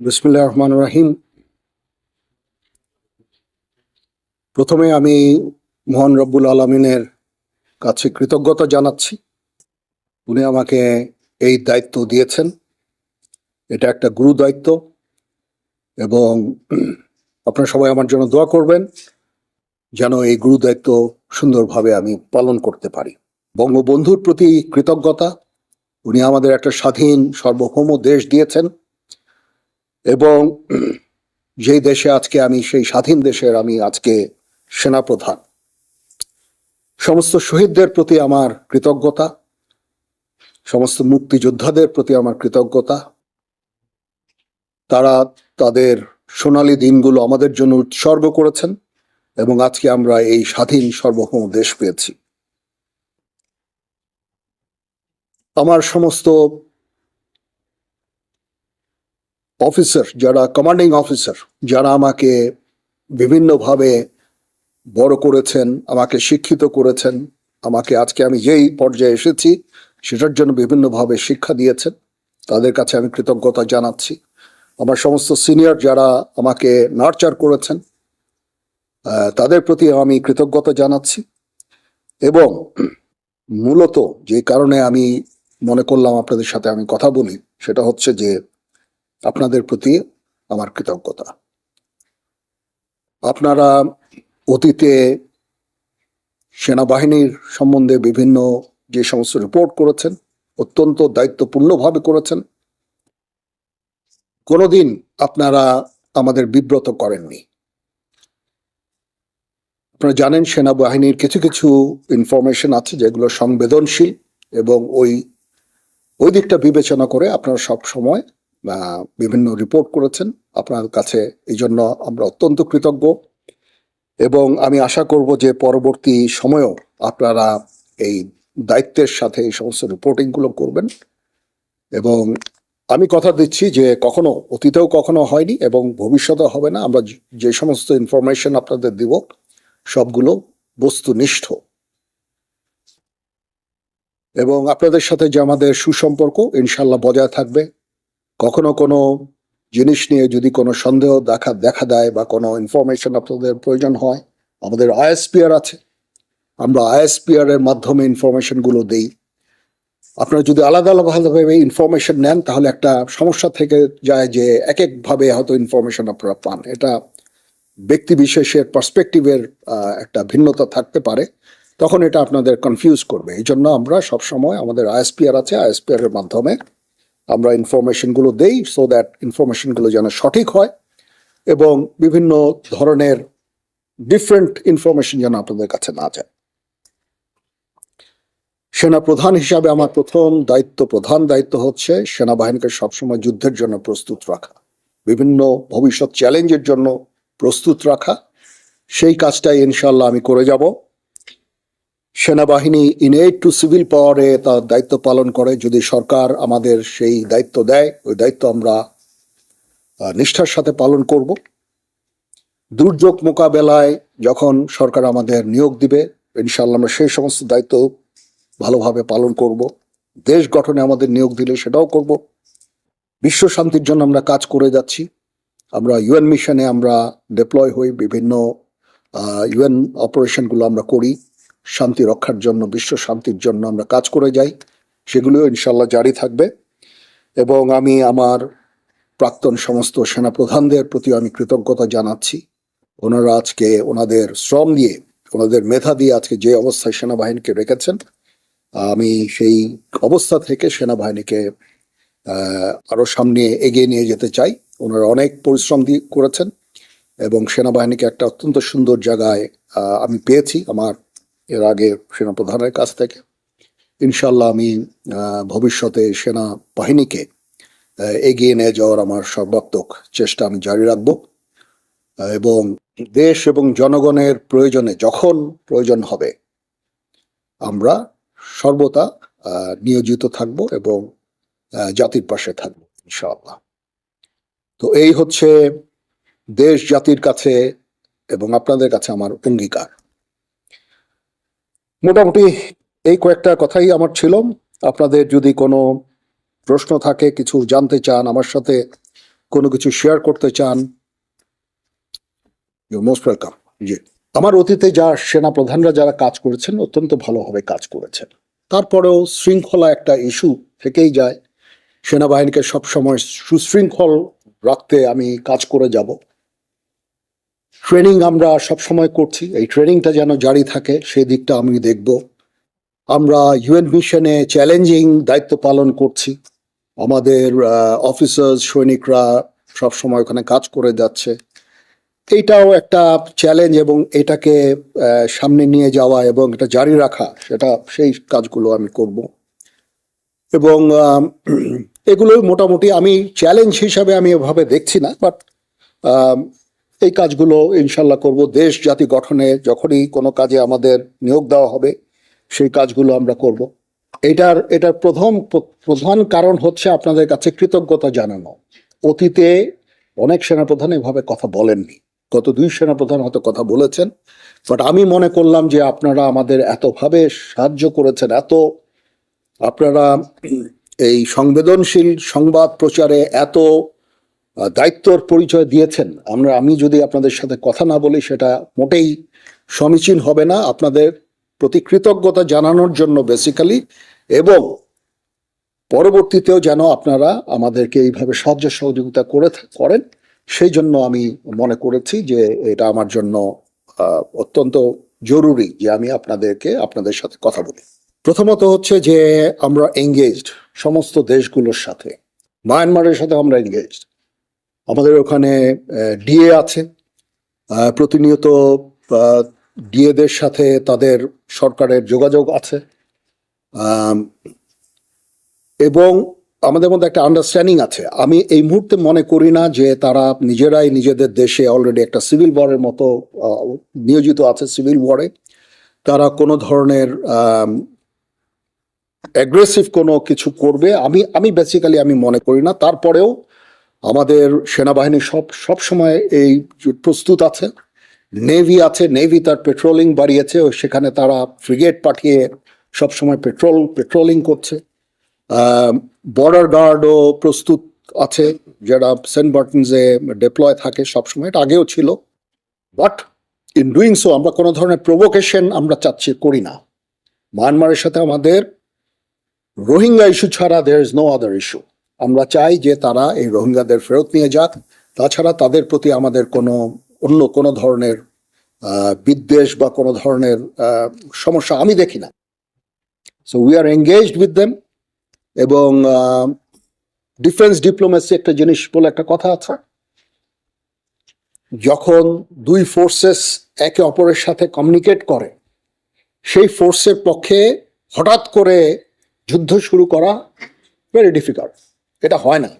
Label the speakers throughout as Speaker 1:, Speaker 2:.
Speaker 1: বিসমিল্লাহির রহমানির রহিম। প্রথমে আমি মহান রব্বুল আলমিনের কাছে কৃতজ্ঞতা জানাচ্ছি। উনি আমাকে এই দায়িত্ব দিয়েছেন। এটা একটা গুরু দায়িত্ব এবং আপনারা সবাই আমার জন্য দোয়া করবেন যেন এই গুরু দায়িত্ব সুন্দরভাবে আমি পালন করতে পারি। বঙ্গবন্ধুর প্রতি কৃতজ্ঞতা। উনি আমাদের একটা স্বাধীন সার্বভৌম দেশ দিয়েছেন এবং যেই দেশে আজকে আমি সেই স্বাধীন দেশের আমি আজকে সেনাপ্রধান। সমস্ত শহীদদের প্রতি আমার কৃতজ্ঞতা, সমস্ত মুক্তিযোদ্ধাদের প্রতি আমার কৃতজ্ঞতা। তারা তাদের সোনালী দিনগুলো আমাদের জন্য উৎসর্গ করেছেন এবং আজকে আমরা এই স্বাধীন সার্বভৌম দেশ পেয়েছি। আমার সমস্ত অফিসার, যারা কমান্ডিং অফিসার, যারা আমাকে বিভিন্নভাবে বড় করেছেন, আমাকে শিক্ষিত করেছেন, আমাকে আজকে আমি যেই পর্যায়ে এসেছি সেটার জন্য বিভিন্নভাবে শিক্ষা দিয়েছেন, তাদের কাছে আমি কৃতজ্ঞতা জানাচ্ছি। আমার সমস্ত সিনিয়র যারা আমাকে নার্চার করেছেন, তাদের প্রতি আমি কৃতজ্ঞতা জানাচ্ছি। এবং মূলত যে কারণে আমি মনে করলাম আপনাদের সাথে আমি কথা বলি, সেটা হচ্ছে যে আপনাদের প্রতি আমার কৃতজ্ঞতা। আপনারা অতীতে সেনাবাহিনীর সম্বন্ধে বিভিন্ন যে সমস্ত রিপোর্ট করেছেন, অত্যন্ত দায়িত্বপূর্ণভাবে করেছেন। কোনোদিন আপনারা আমাদের বিব্রত করেননি। আপনারা জানেন সেনাবাহিনীর কিছু কিছু ইনফরমেশন আছে যেগুলো সংবেদনশীল এবং ওই দিকটা বিবেচনা করে আপনারা সব সময় বিভিন্ন রিপোর্ট করেছেন। আপনার কাছে এই জন্য আমরা অত্যন্ত কৃতজ্ঞ এবং আমি আশা করব যে পরবর্তী সময়েও আপনারা এই দায়িত্বের সাথে এই সমস্ত রিপোর্টিংগুলো করবেন। এবং আমি কথা দিচ্ছি যে কখনো অতীতেও কখনো হয়নি এবং ভবিষ্যতে হবে না। আমরা যে সমস্ত ইনফরমেশন আপনাদের দিব সবগুলো বস্তুনিষ্ঠ এবং আপনাদের সাথে যে আমাদের সুসম্পর্ক ইনশাল্লাহ বজায় থাকবে। কখনো কোনো জিনিস নিয়ে যদি কোনো সন্দেহ দেখা দেয় বা কোনো ইনফরমেশন আপনাদের প্রয়োজন হয়, আমাদের আইএসপিআর আছে, আমরা আইএসপিআর এর মাধ্যমে ইনফরমেশনগুলো দেই। আপনারা যদি আলাদা আলাদাভাবে ইনফরমেশন নেন তাহলে একটা সমস্যা থেকে যায় যে এক একভাবে হয়তো ইনফরমেশন আপনারা পান। এটা ব্যক্তি বিশেষের পার্সপেক্টিভের একটা ভিন্নতা থাকতে পারে, তখন এটা আপনাদের কনফিউজ করবে। এই জন্য আমরা সবসময় আমাদের আইএসপিআর আছে, আইএসপিআর এর মাধ্যমে আমরা ইনফরমেশনগুলো দেই, সো দ্যাট ইনফরমেশনগুলো যেন সঠিক হয় এবং বিভিন্ন ধরনের ডিফারেন্ট ইনফরমেশন যেন আপনাদের কাছে না যায়। সেনা প্রধান হিসাবে আমার প্রধান দায়িত্ব হচ্ছে সেনাবাহিনীকে সবসময় যুদ্ধের জন্য প্রস্তুত রাখা, বিভিন্ন ভবিষ্যৎ চ্যালেঞ্জের জন্য প্রস্তুত রাখা। সেই কাজটাই ইনশাল্লাহ আমি করে যাব। সেনাবাহিনী ইনএড টু সিভিল পাওয়ারে তার দায়িত্ব পালন করে। যদি সরকার আমাদের সেই দায়িত্ব দেয়, ওই দায়িত্ব আমরা নিষ্ঠার সাথে পালন করব। দুর্যোগ মোকাবেলায় যখন সরকার আমাদের নিয়োগ দিবে ইনশাল্লাহ আমরা সেই সমস্ত দায়িত্ব ভালোভাবে পালন করব। দেশ গঠনে আমাদের নিয়োগ দিলে সেটাও করব। বিশ্ব শান্তির জন্য আমরা কাজ করে যাচ্ছি। আমরা ইউএন মিশনে আমরা ডিপ্লয় হই, বিভিন্ন ইউএন অপারেশনগুলো আমরা করি, শান্তি রক্ষার জন্য, বিশ্ব শান্তির জন্য আমরা কাজ করে যাই। সেগুলিও ইনশাল্লাহ জারি থাকবে। এবং আমি আমার প্রাক্তন সমস্ত সেনাপ্রধানদের প্রতি আমি কৃতজ্ঞতা জানাচ্ছি। ওনারা আজকে ওনাদের শ্রম দিয়ে, ওনাদের মেধা দিয়ে আজকে যে অবস্থায় সেনাবাহিনীকে রেখেছেন, আমি সেই অবস্থা থেকে সেনাবাহিনীকে আরো সামনে এগিয়ে নিয়ে যেতে চাই। ওনারা অনেক পরিশ্রম দিয়ে করেছেন এবং সেনাবাহিনীকে একটা অত্যন্ত সুন্দর জায়গায় আমি পেয়েছি আমার এর আগে সেনাপ্রধানের কাছ থেকে। ইনশাল্লাহ আমি ভবিষ্যতে সেনাবাহিনীকে এগিয়ে নিয়ে যাওয়ার আমার সর্বাত্মক চেষ্টা আমি জারি রাখব এবং দেশ এবং জনগণের প্রয়োজনে যখন প্রয়োজন হবে আমরা সর্বদা নিয়োজিত থাকব এবং জাতির পাশে থাকবো ইনশাআল্লাহ। তো এই হচ্ছে দেশ জাতির কাছে এবং আপনাদের কাছে আমার অঙ্গীকার। মোটামুটি এই কয়েকটা কথাই আমার ছিল। আপনাদের যদি কোনো প্রশ্ন থাকে, কিছু জানতে চান, আমার সাথে কোনো কিছু শেয়ার করতে চান, ইউ মোস্ট ওয়েলকাম। জি, আমার অতীতে যা সেনা প্রধানরা যারা কাজ করেছেন অত্যন্ত ভালোভাবে কাজ করেছেন। তারপরেও শৃঙ্খলা একটা ইস্যু থেকেই যায়। সেনাবাহিনীকে সবসময় সুশৃঙ্খল রাখতে আমি কাজ করে যাব। ট্রেনিং আমরা সবসময় করছি, এই ট্রেনিংটা যেন জারি থাকে সেই দিকটা আমি দেখব। আমরা ইউএন মিশনে চ্যালেঞ্জিং দায়িত্ব পালন করছি। আমাদের অফিসার্স সৈনিকরা সবসময় ওখানে কাজ করে যাচ্ছে। এইটাও একটা চ্যালেঞ্জ এবং এটাকে সামনে নিয়ে যাওয়া এবং এটা জারি রাখা, সেই কাজগুলো আমি করব। এবং এগুলো মোটামুটি আমি চ্যালেঞ্জ হিসাবে আমি এভাবে দেখছি না, বাট এই কাজগুলো ইনশাল্লাহ করব। দেশ জাতি গঠনে যখনই কোনো কাজে আমাদের নিয়োগ দেওয়া হবে সেই কাজগুলো আমরা করব। এটার প্রধান কারণ হচ্ছে আপনাদের কাছে কৃতজ্ঞতা জানানো। অতীতে অনেক সেনাপ্রধান এভাবে কথা বলেননি, গত 2 সেনাপ্রধান হয়তো কথা বলেছেন, বাট আমি মনে করলাম যে আপনারা আমাদের এতভাবে সাহায্য করেছেন, আপনারা এই সংবেদনশীল সংবাদ প্রচারে এত দায়িত্বর পরিচয় দিয়েছেন। আমি যদি আপনাদের সাথে কথা না বলি সেটা মোটেই সমীচীন হবে না। আপনাদের প্রতি কৃতজ্ঞতা জানানোর জন্য বেসিক্যালি, এবং পরবর্তীতেও যেন আপনারা আমাদেরকে এইভাবে সাহায্য সহযোগিতা করেন, সেই জন্য আমি মনে করেছি যে এটা আমার জন্য অত্যন্ত জরুরি যে আমি আপনাদের সাথে কথা বলি। প্রথমত হচ্ছে যে আমরা এঙ্গেজড সমস্ত দেশগুলোর সাথে। মায়ানমারের সাথে আমরা এঙ্গেজড। আমাদের ওখানে ডিএ আছে, প্রতিনিয়ত ডিএদের সাথে তাদের সরকারের যোগাযোগ আছে, এবং আমাদের মধ্যে একটা আন্ডারস্ট্যান্ডিং আছে। আমি এই মুহূর্তে মনে করি না যে তারা নিজেরাই নিজেদের দেশে অলরেডি একটা সিভিল ওয়ারের মতো নিয়োজিত আছে। সিভিল ওয়ারে তারা কোনো ধরনের অ্যাগ্রেসিভ কোনো কিছু করবে আমি বেসিক্যালি আমি মনে করি না। তারপরেও আমাদের সেনাবাহিনী সব সময় এই প্রস্তুত আছে। নেভি আছে, নেভি তার পেট্রোলিং বাড়িয়েছে, সেখানে তারা ফ্রিগেট পাঠিয়ে সবসময় পেট্রোলিং করছে। বর্ডার গার্ডও প্রস্তুত আছে, যারা সেন্ট মার্টিনসে ডিপ্লয় থাকে সবসময়, এটা আগেও ছিল। বাট ইন ডুইং সো আমরা কোনো ধরনের প্রভোকেশন আমরা করি না। মায়ানমারের সাথে আমাদের রোহিঙ্গা ইস্যু ছাড়া there is no other issue. আমরা চাই যে তারা এই রোহিঙ্গাদের ফেরত নিয়ে যাক। তাছাড়া তাদের প্রতি আমাদের অন্য কোনো ধরনের বিদ্বেষ বা কোনো ধরনের সমস্যা আমি দেখি না। So we are engaged with them. এবং ডিফেন্স ডিপ্লোমেসি একটা জিনিস বলে একটা কথা আছে, যখন 2 ফোর্সেস একে অপরের সাথে কমিউনিকেট করে, সেই ফোর্সের পক্ষে হঠাৎ করে যুদ্ধ শুরু করা ভেরি ডিফিকাল্ট, এটা হয় না।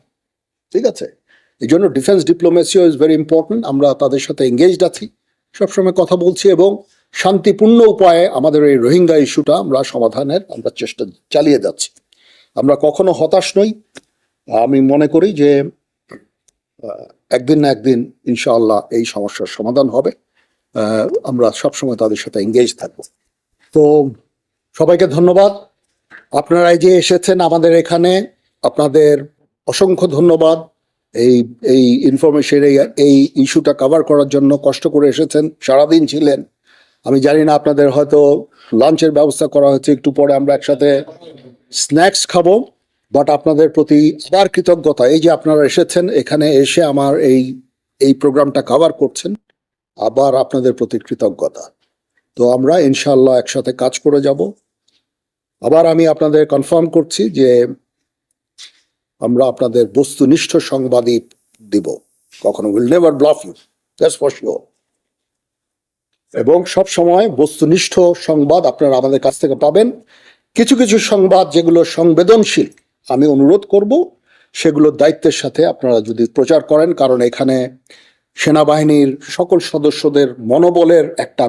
Speaker 1: ঠিক আছে, এই জন্য ডিফেন্স ডিপ্লোমেসিও ইজ ভেরি ইম্পর্টেন্ট। আমরা তাদের সাথে এঙ্গেজড আছি, সবসময় কথা বলছি, এবং শান্তিপূর্ণ উপায়ে আমাদের এই রোহিঙ্গা ইস্যুটা আমরা সমাধানের চেষ্টা চালিয়ে যাচ্ছি। আমরা কখনো হতাশ নই। আমি মনে করি যে একদিন না একদিন ইনশাআল্লাহ এই সমস্যার সমাধান হবে। আমরা সবসময় তাদের সাথে এঙ্গেজ থাকব। তো সবাইকে ধন্যবাদ। আপনারা যে এসেছেন আমাদের এখানে, আপনাদের অসংখ্য ধন্যবাদ। এই ইনফরমেশন, এই ইস্যুটা কভার করার জন্য কষ্ট করে এসেছেন, সারাদিন ছিলেন। আমি জানি না, আপনাদের হয়তো লাঞ্চের ব্যবস্থা করা হয়েছে, একটু পরে আমরা একসাথে স্ন্যাক্স খাবো। বাট আপনাদের প্রতি আবার কৃতজ্ঞতা, এই যে আপনারা এসেছেন, এখানে এসে আমার এই প্রোগ্রামটা কভার করছেন, আবার আপনাদের প্রতি কৃতজ্ঞতা। তো আমরা ইনশাআল্লাহ একসাথে কাজ করে যাব। আবার আমি আপনাদের কনফার্ম করছি যে আমরা আপনাদের বস্তুনিষ্ঠ সংবাদই দিব, কখনো will never bluff you, that's for sure. এবং সব সময় বস্তুনিষ্ঠ সংবাদ আপনারা আমাদের কাছ থেকে পাবেন। কিছু কিছু সংবাদ যেগুলো সংবেদনশীল, আমি অনুরোধ করব সেগুলো দায়িত্বের সাথে আপনারা যদি প্রচার করেন, কারণ এখানে সেনাবাহিনীর সকল সদস্যদের মনোবলের একটা